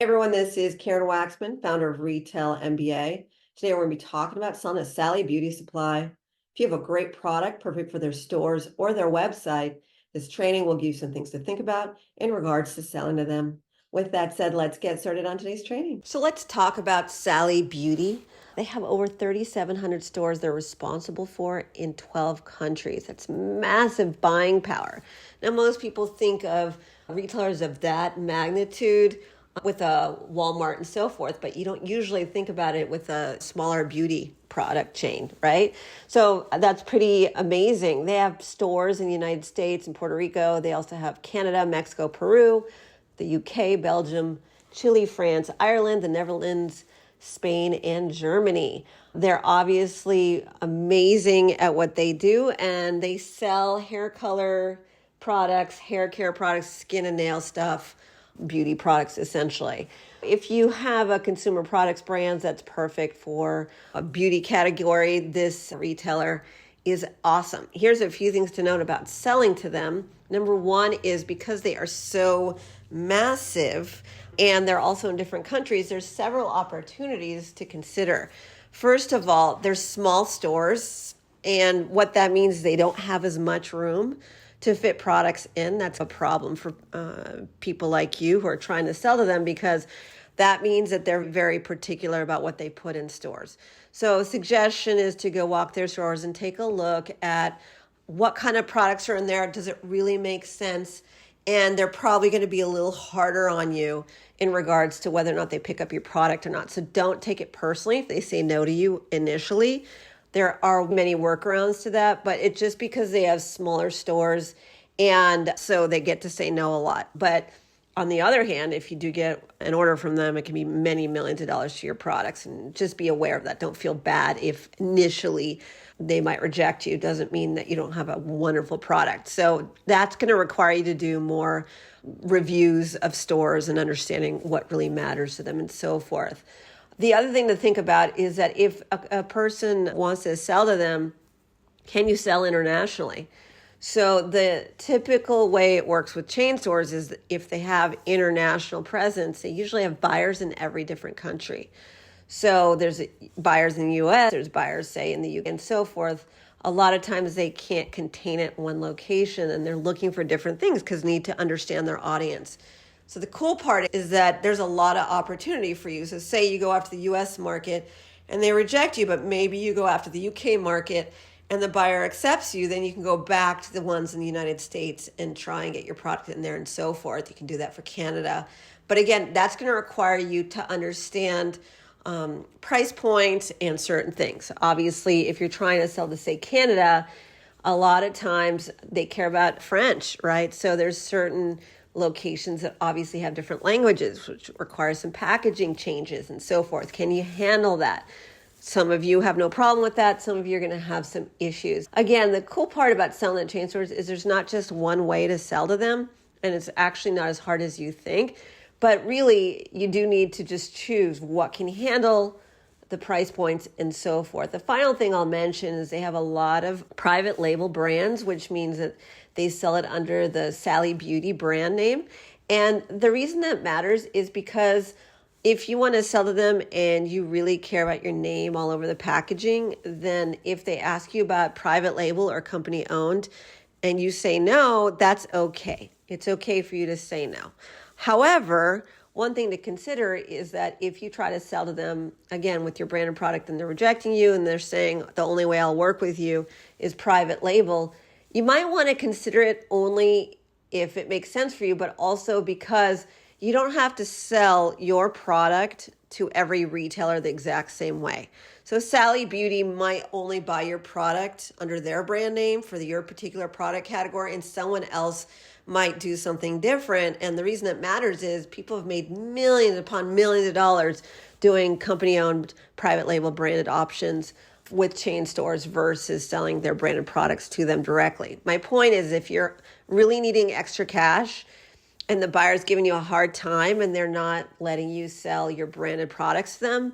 Hey everyone, this is Karen Waksman, founder of Retail MBA. Today we're going to be talking about selling a Sally Beauty supply. If you have a great product perfect for their stores or their website, this training will give you some things to think about in regards to selling to them. With that said, let's get started on today's training. So let's talk about Sally Beauty. They have over 3,700 stores they're responsible for in 12 countries. That's massive buying power. Now, most people think of retailers of that magnitude with a Walmart and so forth, but you don't usually think about it with a smaller beauty product chain, right? So that's pretty amazing. They have stores in the United States and Puerto Rico. They also have Canada, Mexico, Peru, the UK, Belgium, Chile, France, Ireland, the Netherlands, Spain, and Germany. They're obviously amazing at what they do, and they sell hair color products, hair care products, skin and nail stuff, beauty products essentially. If you have a consumer products brand that's perfect for a beauty category, this retailer is awesome. Here's a few things to note about selling to them. Number one is because they are so massive and they're also in different countries, there's several opportunities to consider. First of all, there's small stores, and what that means is they don't have as much room to fit products in. That's a problem for people like you who are trying to sell to them, because that means that they're very particular about what they put in stores. So a suggestion is to go walk their stores and take a look at what kind of products are in there. Does it really make sense? And they're probably going to be a little harder on you in regards to whether or not they pick up your product or not. So don't take it personally if they say no to you initially. There are many workarounds to that, but it's just because they have smaller stores, and so they get to say no a lot. But on the other hand, if you do get an order from them, it can be many millions of dollars to your products, and just be aware of that. Don't feel bad if initially they might reject you. It doesn't mean that you don't have a wonderful product. So that's going to require you to do more reviews of stores and understanding what really matters to them and so forth. The other thing to think about is that if a person wants to sell to them, can you sell internationally? So the typical way it works with chain stores is that if they have international presence, they usually have buyers in every different country. So there's buyers in the US, there's buyers, say, in the UK and so forth. A lot of times they can't contain it in one location, and they're looking for different things because they need to understand their audience. So the cool part is that there's a lot of opportunity for you. So say you go after the US market and they reject you, but maybe you go after the UK market and the buyer accepts you, then you can go back to the ones in the United States and try and get your product in there and so forth. You can do that for Canada. But again, that's going to require you to understand price points and certain things. Obviously, if you're trying to sell to, say, Canada, a lot of times they care about French, right? So there's certain locations that obviously have different languages, which require some packaging changes and so forth. Can you handle that? Some of you have no problem with that. Some of you are going to have some issues. Again, the cool part about selling at chain stores is there's not just one way to sell to them, and it's actually not as hard as you think. But really, you do need to just choose what can handle the price points and so forth. The final thing I'll mention is they have a lot of private label brands, which means that they sell it under the Sally Beauty brand name. And the reason that matters is because if you want to sell to them and you really care about your name all over the packaging, then if they ask you about private label or company owned and you say no, that's okay. It's okay for you to say no. However, one thing to consider is that if you try to sell to them, again, with your branded product and they're rejecting you and they're saying the only way I'll work with you is private label, you might want to consider it only if it makes sense for you, but also because you don't have to sell your product to every retailer the exact same way. So Sally Beauty might only buy your product under their brand name for your particular product category, and someone else might do something different. And the reason it matters is people have made millions upon millions of dollars doing company-owned private label branded options with chain stores versus selling their branded products to them directly. My point is, if you're really needing extra cash and the buyer's giving you a hard time and they're not letting you sell your branded products to them,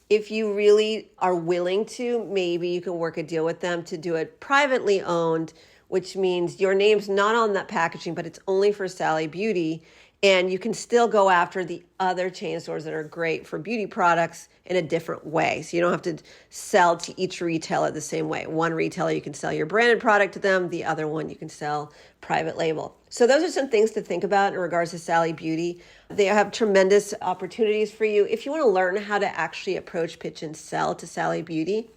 if you really are willing to, maybe you can work a deal with them to do it privately owned, which means your name's not on that packaging, but it's only for Sally Beauty. And you can still go after the other chain stores that are great for beauty products in a different way. So you don't have to sell to each retailer the same way. One retailer, you can sell your branded product to them. The other one, you can sell private label. So those are some things to think about in regards to Sally Beauty. They have tremendous opportunities for you. If you want to learn how to actually approach, pitch, and sell to Sally Beauty,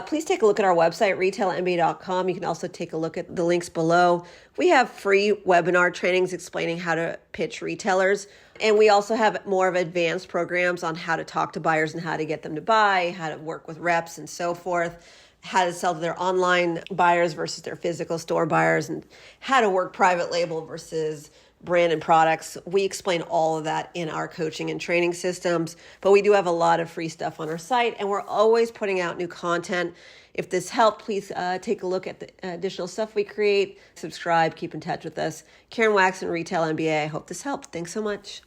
please take a look at our website, retailmba.com. You can also take a look at the links below. We have free webinar trainings explaining how to pitch retailers. And we also have more of advanced programs on how to talk to buyers and how to get them to buy, how to work with reps and so forth, how to sell to their online buyers versus their physical store buyers, and how to work private label versus branded products. We explain all of that in our coaching and training systems, but we do have a lot of free stuff on our site, and we're always putting out new content. If this helped, please take a look at the additional stuff we create. Subscribe, keep in touch with us. Karen Waksman, Retail MBA. I hope this helped. Thanks so much.